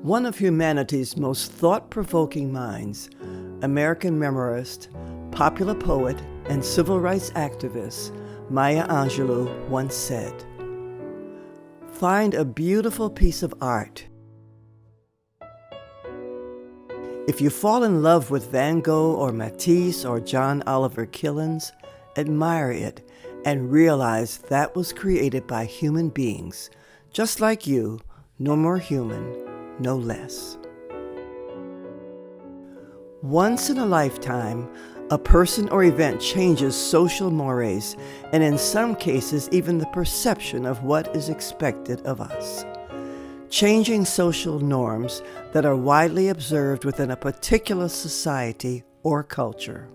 One of humanity's most thought-provoking minds, American memoirist, popular poet, and civil rights activist Maya Angelou once said, "Find a beautiful piece of art. If you fall in love with Van Gogh or Matisse or John Oliver Killens, admire it and realize that was created by human beings, just like you, no more human, no less." Once in a lifetime, a person or event changes social mores, and in some cases, even the perception of what is expected of us. Changing social norms that are widely observed within a particular society or culture.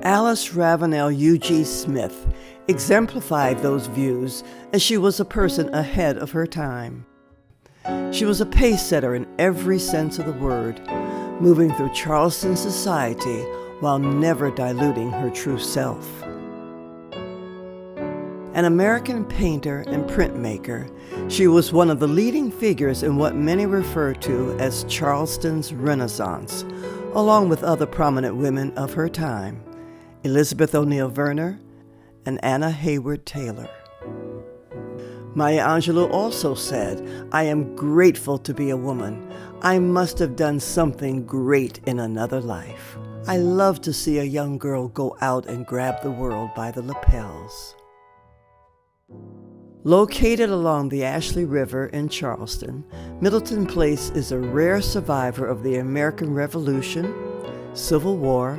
Alice Ravenel U.G. Smith exemplified those views as she was a person ahead of her time. She was a pace-setter in every sense of the word, moving through Charleston society while never diluting her true self. An American painter and printmaker, she was one of the leading figures in what many refer to as Charleston's Renaissance, along with other prominent women of her time, Elizabeth O'Neill Verner and Anna Hayward Taylor. Maya Angelou also said, "I am grateful to be a woman. I must have done something great in another life. I love to see a young girl go out and grab the world by the lapels." Located along the Ashley River in Charleston, Middleton Place is a rare survivor of the American Revolution, Civil War,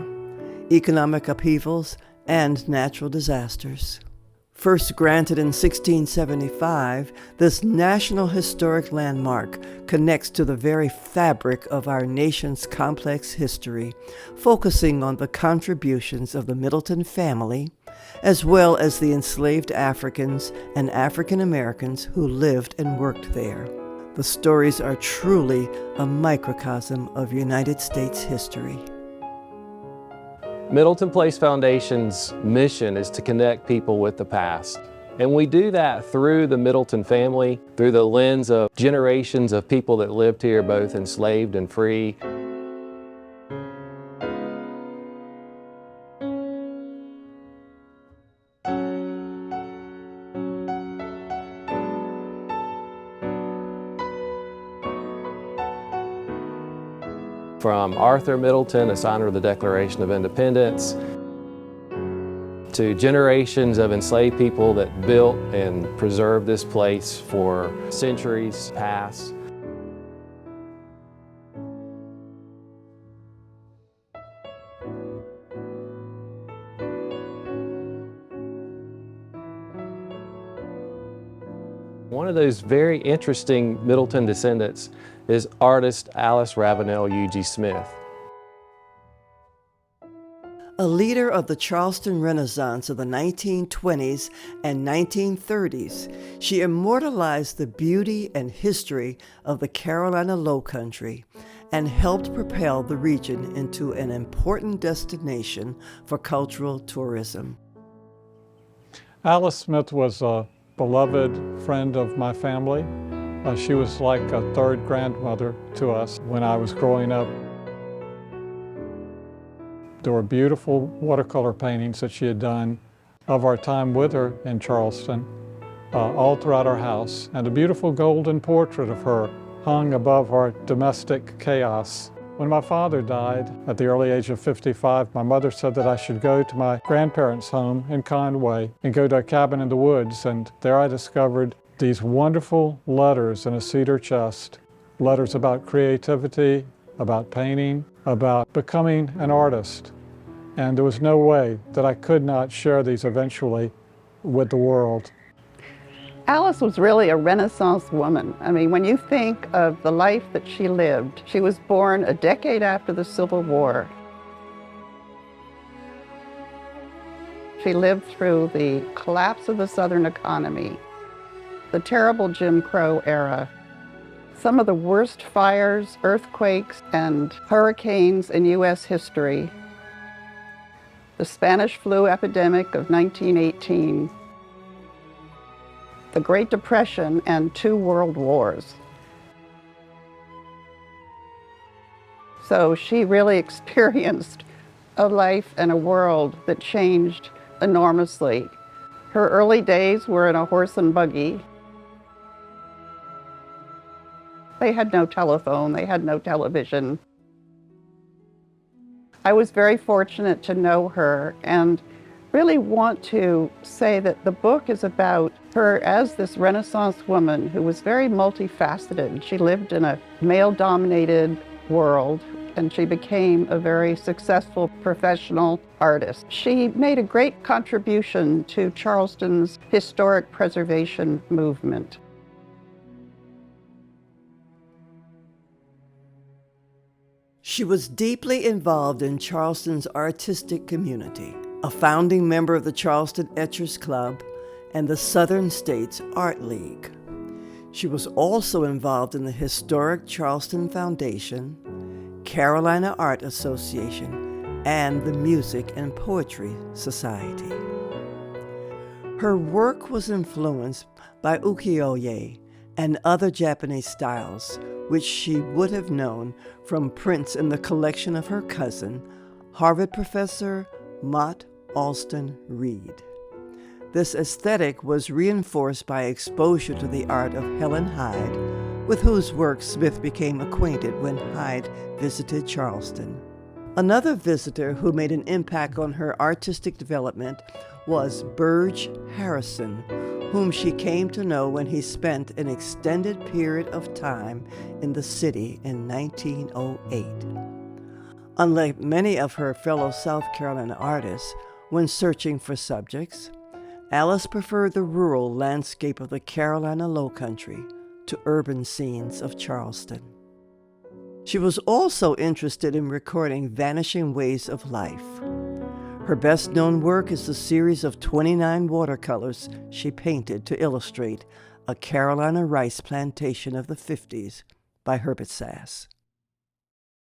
economic upheavals, and natural disasters. First granted in 1675, this National Historic Landmark connects to the very fabric of our nation's complex history, focusing on the contributions of the Middleton family, as well as the enslaved Africans and African Americans who lived and worked there. The stories are truly a microcosm of United States history. Middleton Place Foundation's mission is to connect people with the past. And we do that through the Middleton family, through the lens of generations of people that lived here, both enslaved and free. From Arthur Middleton, a signer of the Declaration of Independence, to generations of enslaved people that built and preserved this place for centuries past. One of those very interesting Middleton descendants is artist Alice Ravenel U.G. Smith. A leader of the Charleston Renaissance of the 1920s and 1930s, she immortalized the beauty and history of the Carolina Lowcountry and helped propel the region into an important destination for cultural tourism. Alice Smith was a beloved friend of my family. She was like a third grandmother to us when I was growing up. There were beautiful watercolor paintings that she had done of our time with her in Charleston, all throughout our house, and a beautiful golden portrait of her hung above our domestic chaos. When my father died at the early age of 55, my mother said that I should go to my grandparents' home in Conway and go to a cabin in the woods, and there I discovered these wonderful letters in a cedar chest. Letters about creativity, about painting, about becoming an artist. And there was no way that I could not share these eventually with the world. Alice was really a Renaissance woman. I mean, when you think of the life that she lived, she was born a decade after the Civil War. She lived through the collapse of the Southern economy, the terrible Jim Crow era, some of the worst fires, earthquakes, and hurricanes in U.S. history, the Spanish flu epidemic of 1918, the Great Depression, and 2 world wars. So she really experienced a life and a world that changed enormously. Her early days were in a horse and buggy. They had no telephone, they had no television. I was very fortunate to know her and really want to say that the book is about her as this Renaissance woman who was very multifaceted. She lived in a male-dominated world and she became a very successful professional artist. She made a great contribution to Charleston's historic preservation movement. She was deeply involved in Charleston's artistic community, a founding member of the Charleston Etchers Club and the Southern States Art League. She was also involved in the historic Charleston Foundation, Carolina Art Association, and the Music and Poetry Society. Her work was influenced by ukiyo-e and other Japanese styles, which she would have known from prints in the collection of her cousin, Harvard professor Mott Alston Reed. This aesthetic was reinforced by exposure to the art of Helen Hyde, with whose work Smith became acquainted when Hyde visited Charleston. Another visitor who made an impact on her artistic development was Burge Harrison, whom she came to know when he spent an extended period of time in the city in 1908. Unlike many of her fellow South Carolina artists, when searching for subjects, Alice preferred the rural landscape of the Carolina Lowcountry to urban scenes of Charleston. She was also interested in recording vanishing ways of life. Her best-known work is the series of 29 watercolors she painted to illustrate a Carolina rice plantation of the 50s by Herbert Sass.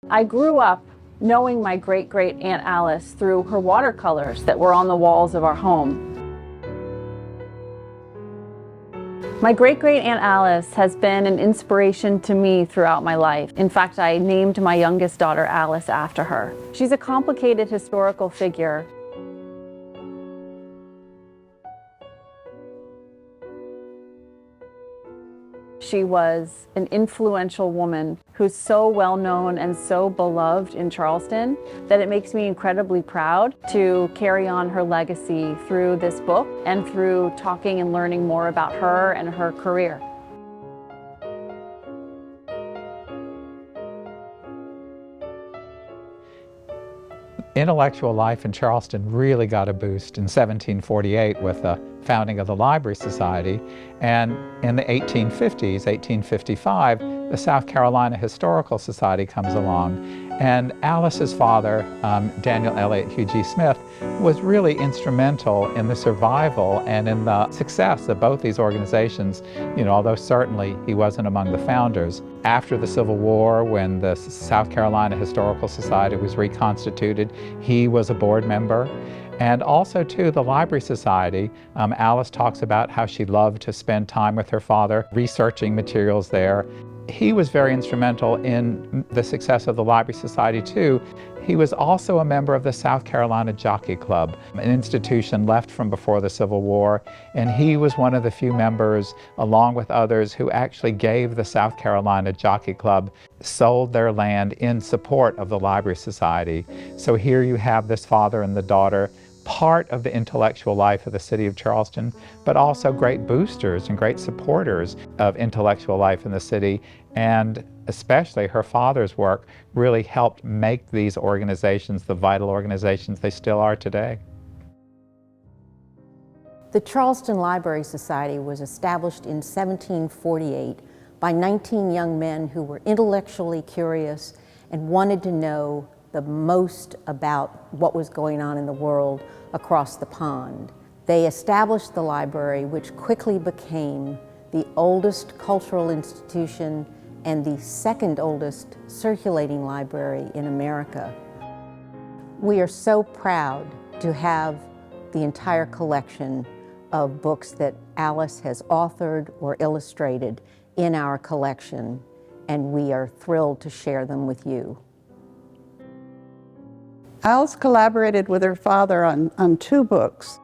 I grew up knowing my great-great-aunt Alice through her watercolors that were on the walls of our home. My great-great-aunt Alice has been an inspiration to me throughout my life. In fact, I named my youngest daughter Alice after her. She's a complicated historical figure. She was an influential woman who's so well known and so beloved in Charleston that it makes me incredibly proud to carry on her legacy through this book and through talking and learning more about her and her career. Intellectual life in Charleston really got a boost in 1748 with the founding of the Library Society, and in the 1850s, 1855, the South Carolina Historical Society comes along, and Alice's father, Daniel Eliot Hugh G. Smith, was really instrumental in the survival and in the success of both these organizations, although certainly he wasn't among the founders. After the Civil War, when the South Carolina Historical Society was reconstituted, he was a board member. And also, too, the Library Society, Alice talks about how she loved to spend time with her father researching materials there. He was very instrumental in the success of the Library Society, too. He was also a member of the South Carolina Jockey Club, an institution left from before the Civil War, and he was one of the few members, along with others, who actually gave the South Carolina Jockey Club, sold their land in support of the Library Society. So here you have this father and the daughter, part of the intellectual life of the city of Charleston, but also great boosters and great supporters of intellectual life in the city. And especially her father's work really helped make these organizations the vital organizations they still are today. The Charleston Library Society was established in 1748 by 19 young men who were intellectually curious and wanted to know the most about what was going on in the world across the pond. They established the library, which quickly became the oldest cultural institution and the second oldest circulating library in America. We are so proud to have the entire collection of books that Alice has authored or illustrated in our collection, and we are thrilled to share them with you. Alice collaborated with her father on 2 books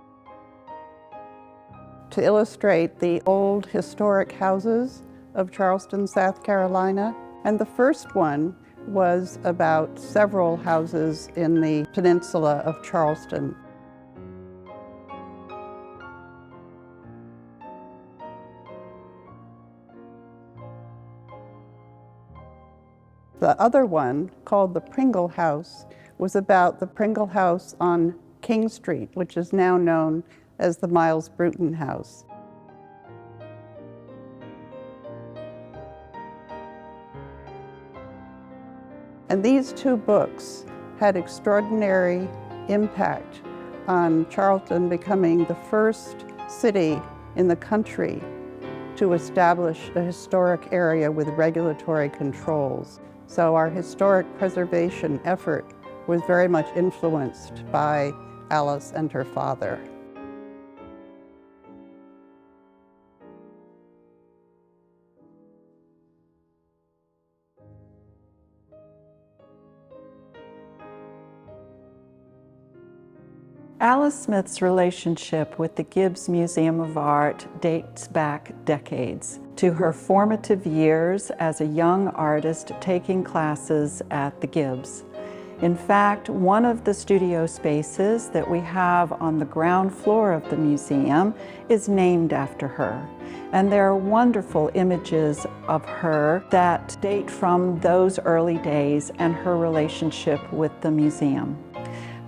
to illustrate the old historic houses of Charleston, South Carolina. And the first one was about several houses in the peninsula of Charleston. The other one, called the Pringle House, was about the Pringle House on King Street, which is now known as the Miles Bruton House. And these 2 books had extraordinary impact on Charleston becoming the first city in the country to establish a historic area with regulatory controls. So our historic preservation effort was very much influenced by Alice and her father. Alice Smith's relationship with the Gibbs Museum of Art dates back decades to her formative years as a young artist taking classes at the Gibbs. In fact, one of the studio spaces that we have on the ground floor of the museum is named after her. And there are wonderful images of her that date from those early days and her relationship with the museum,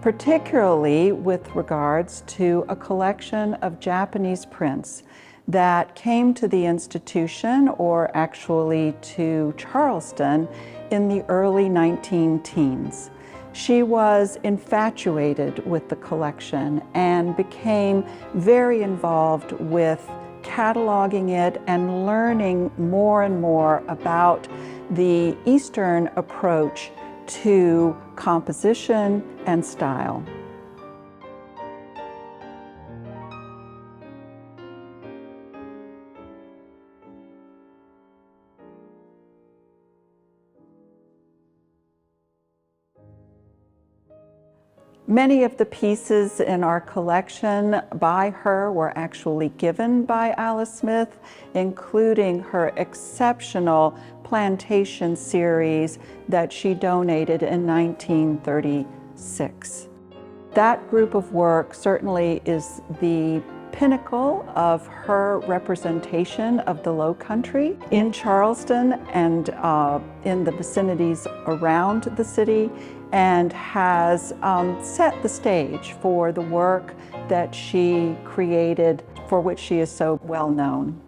particularly with regards to a collection of Japanese prints that came to the institution, or actually to Charleston, in the early 19-teens. She was infatuated with the collection and became very involved with cataloging it and learning more and more about the Eastern approach to composition and style. Many of the pieces in our collection by her were actually given by Alice Smith, including her exceptional plantation series that she donated in 1936. That group of work certainly is the pinnacle of her representation of the Low Country in Charleston and in the vicinities around the city, and has set the stage for the work that she created, for which she is so well known.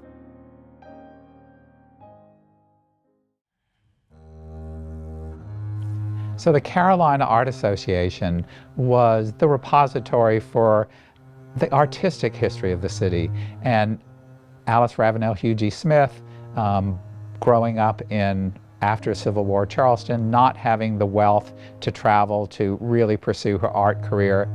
So the Carolina Art Association was the repository for the artistic history of the city. And Alice Ravenel Hugh G. Smith, growing up in after Civil War Charleston, not having the wealth to travel to really pursue her art career,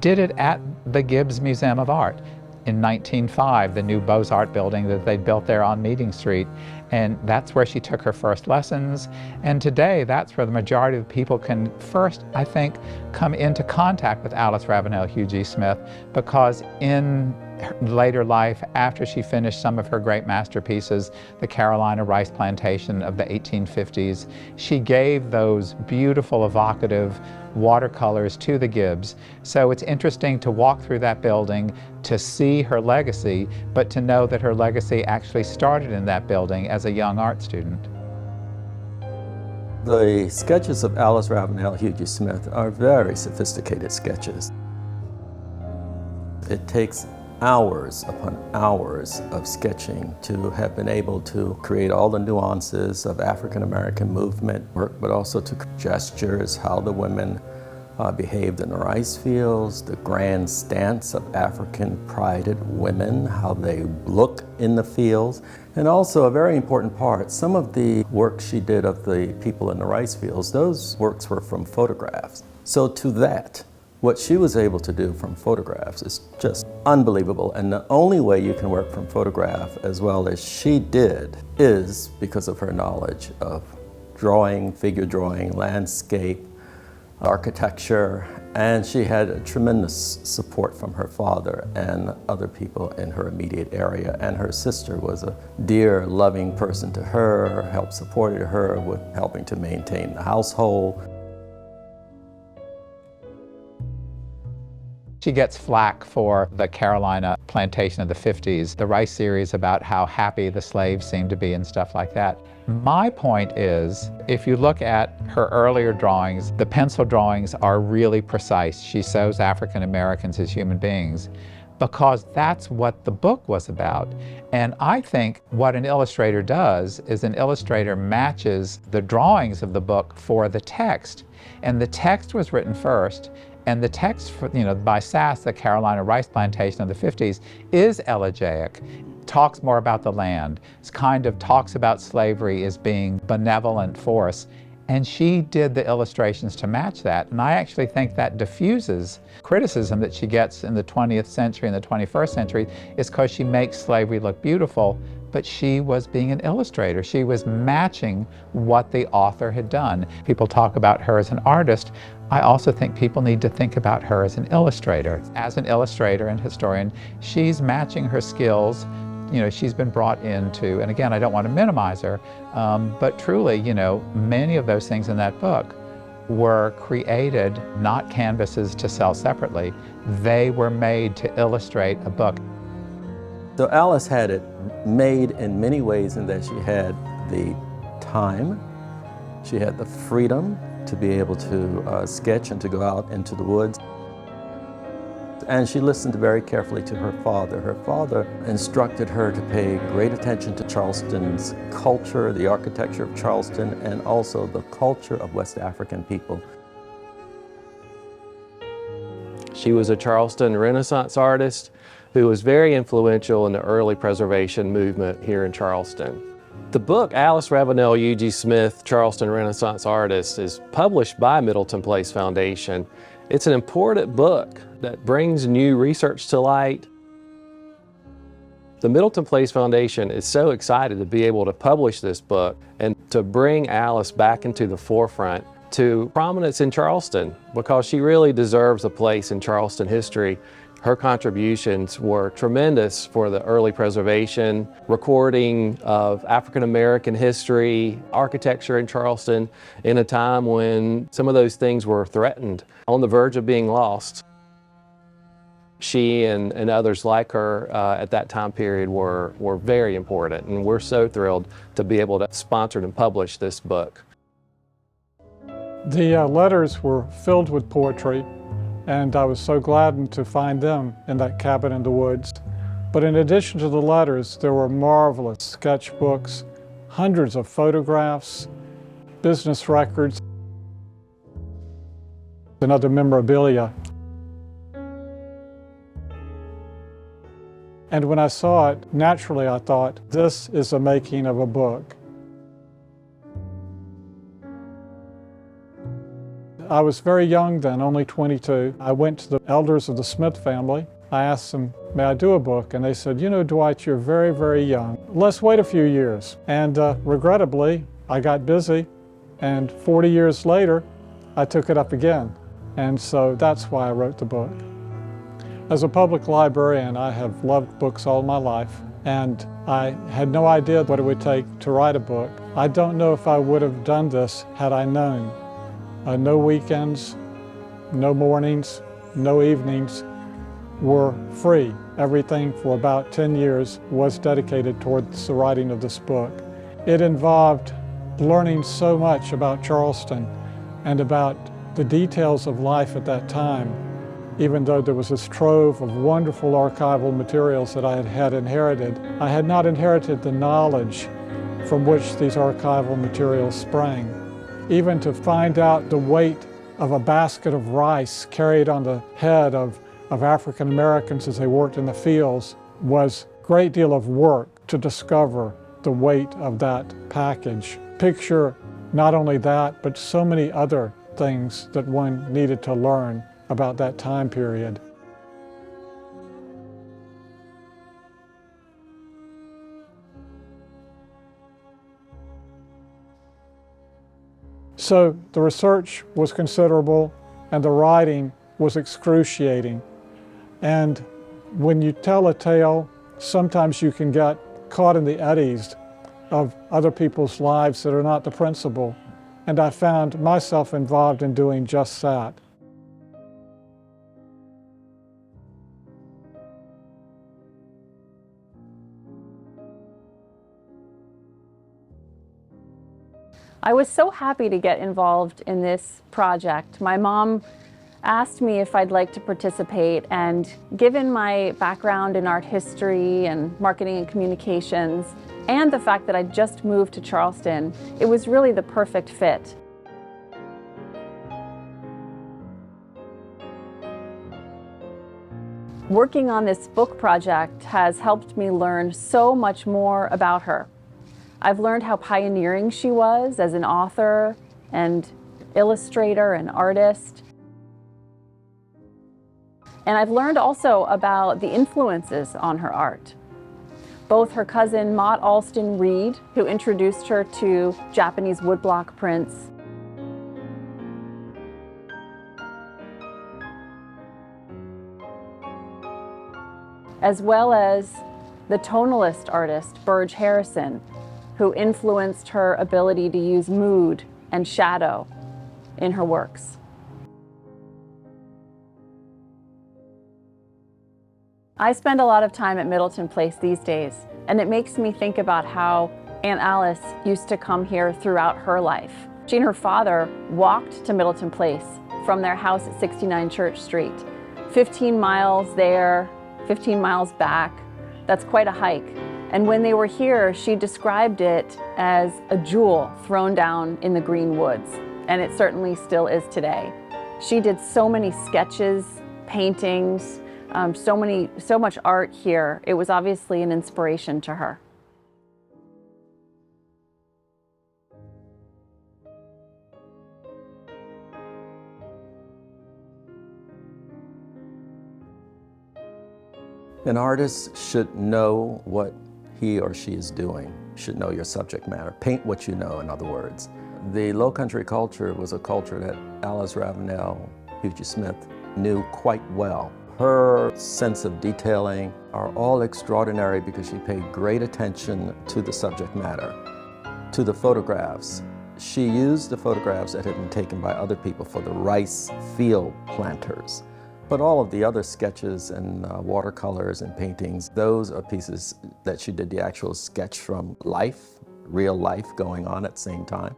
did it at the Gibbs Museum of Art. In 1905, the new Beaux-Arts building that they built there on Meeting Street. And that's where she took her first lessons. And today, that's where the majority of people can first, I think, come into contact with Alice Ravenel Hugh G. Smith, because in her later life, after she finished some of her great masterpieces, the Carolina rice plantation of the 1850s, she gave those beautiful, evocative watercolors to the Gibbs. So it's interesting to walk through that building, to see her legacy, but to know that her legacy actually started in that building as a young art student. The sketches of Alice Ravenel Hugh G. Smith are very sophisticated sketches. It takes hours upon hours of sketching to have been able to create all the nuances of African American movement work, but also to gestures, how the women behaved in the rice fields, the grand stance of African prided women, how they look in the fields, and also a very important part, some of the work she did of the people in the rice fields, those works were from photographs. So to that, what she was able to do from photographs is just unbelievable. And the only way you can work from photograph as well as she did is because of her knowledge of drawing, figure drawing, landscape, architecture, and she had a tremendous support from her father and other people in her immediate area. And her sister was a dear, loving person to her, helped supported her with helping to maintain the household. She gets flack for the Carolina plantation of the 50s, the Rice series about how happy the slaves seemed to be and stuff like that. My point is, if you look at her earlier drawings, the pencil drawings are really precise. She shows African Americans as human beings because that's what the book was about. And I think what an illustrator does is an illustrator matches the drawings of the book for the text. And the text was written first. And the text, by Sass, the Carolina rice plantation of the 50s, is elegiac. Talks more about the land. It kind of talks about slavery as being benevolent force. And she did the illustrations to match that. And I actually think that diffuses criticism that she gets in the 20th century and the 21st century is because she makes slavery look beautiful, but she was being an illustrator. She was matching what the author had done. People talk about her as an artist. I also think people need to think about her as an illustrator. As an illustrator and historian, she's matching her skills. She's been brought into, and again, I don't want to minimize her, but truly, many of those things in that book were created, not canvases to sell separately. They were made to illustrate a book. So Alice had it made in many ways in that she had the time, she had the freedom to be able to sketch and to go out into the woods. And she listened very carefully to her father. Her father instructed her to pay great attention to Charleston's culture, the architecture of Charleston, and also the culture of West African people. She was a Charleston Renaissance artist who was very influential in the early preservation movement here in Charleston. The book, Alice Ravenel U.G. Smith, Charleston Renaissance Artist, is published by Middleton Place Foundation. It's an important book that brings new research to light. The Middleton Place Foundation is so excited to be able to publish this book and to bring Alice back into the forefront to prominence in Charleston, because she really deserves a place in Charleston history. Her contributions were tremendous for the early preservation, recording of African American history, architecture in Charleston in a time when some of those things were threatened, on the verge of being lost. She and others like her at that time period were very important, and we're so thrilled to be able to sponsor and publish this book. The letters were filled with poetry, and I was so glad to find them in that cabin in the woods. But in addition to the letters, there were marvelous sketchbooks, hundreds of photographs, business records, and other memorabilia. And when I saw it, naturally I thought, this is the making of a book. I was very young then, only 22. I went to the elders of the Smith family. I asked them, may I do a book? And they said, Dwight, you're very, very young. Let's wait a few years. And regrettably, I got busy, and 40 years later, I took it up again. And so that's why I wrote the book. As a public librarian, I have loved books all my life, and I had no idea what it would take to write a book. I don't know if I would have done this had I known. No weekends, no mornings, no evenings were free. Everything for about 10 years was dedicated towards the writing of this book. It involved learning so much about Charleston and about the details of life at that time, even though there was this trove of wonderful archival materials that I had inherited. I had not inherited the knowledge from which these archival materials sprang. Even to find out the weight of a basket of rice carried on the head of African Americans as they worked in the fields was a great deal of work to discover the weight of that package. Picture not only that, but so many other things that one needed to learn about that time period. So the research was considerable. and the writing was excruciating. And when you tell a tale, sometimes you can get caught in the eddies of other people's lives that are not the principal. And I found myself involved in doing just that. I was so happy to get involved in this project. My mom asked me if I'd like to participate, and given my background in art history and marketing and communications, and the fact that I just moved to Charleston, it was really the perfect fit. Working on this book project has helped me learn so much more about her. I've learned how pioneering she was as an author and illustrator and artist. And I've learned also about the influences on her art. Both her cousin Maud Alston Reed, who introduced her to Japanese woodblock prints, as well as the tonalist artist Burge Harrison, who influenced her ability to use mood and shadow in her works. I spend a lot of time at Middleton Place these days, and it makes me think about how Aunt Alice used to come here throughout her life. She and her father walked to Middleton Place from their house at 69 Church Street. 15 miles there, 15 miles back. That's quite a hike. And when they were here, she described it as a jewel thrown down in the green woods, and it certainly still is today. She did so many sketches, paintings, so much art here. It was obviously an inspiration to her. An artist should know what he or she is doing, should know your subject matter. Paint what you know, in other words. The Low Country culture was a culture that Alice Ravenel, Hughie Smith, knew quite well. Her sense of detailing are all extraordinary because she paid great attention to the subject matter, to the photographs. She used the photographs that had been taken by other people for the rice field planters. But all of the other sketches and watercolors and paintings, those are pieces that she did the actual sketch from life, real life going on at the same time.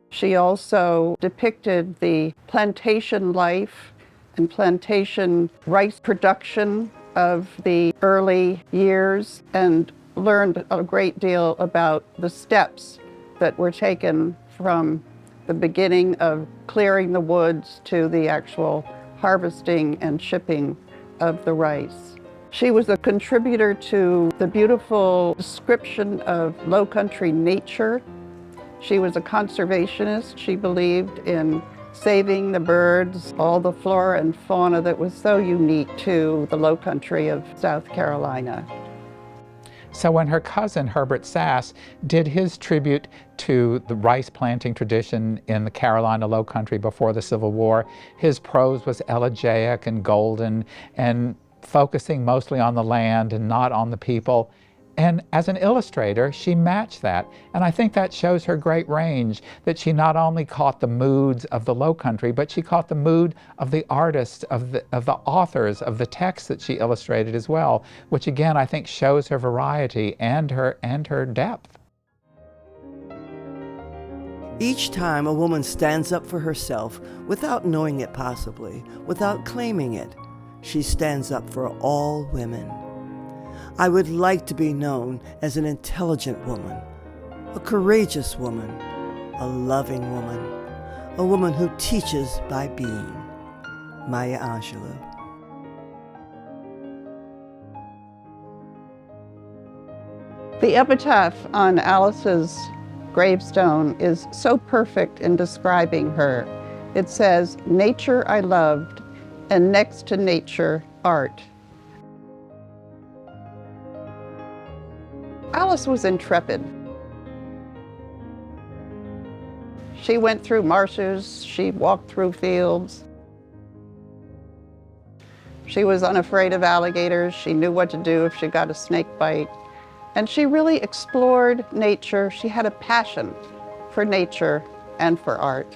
She also depicted the plantation life and plantation rice production of the early years and learned a great deal about the steps that were taken from the beginning of clearing the woods to the actual harvesting and shipping of the rice. She was a contributor to the beautiful description of low country nature. She was a conservationist. She believed in saving the birds, all the flora and fauna that was so unique to the low country of South Carolina. So when her cousin, Herbert Sass, did his tribute to the rice planting tradition in the Carolina Low Country before the Civil War, his prose was elegiac and golden and focusing mostly on the land and not on the people. And as an illustrator, she matched that. And I think that shows her great range, that she not only caught the moods of the Low Country, but she caught the mood of the artists, of the authors, of the texts that she illustrated as well, which again, I think shows her variety and her depth. Each time a woman stands up for herself without knowing it possibly, without claiming it, she stands up for all women. I would like to be known as an intelligent woman, a courageous woman, a loving woman, a woman who teaches by being. Maya Angelou. The epitaph on Alice's gravestone is so perfect in describing her. It says, "Nature I loved, and next to nature, art." Alice was intrepid. She went through marshes, she walked through fields. She was unafraid of alligators. She knew what to do if she got a snake bite. And she really explored nature. She had a passion for nature and for art.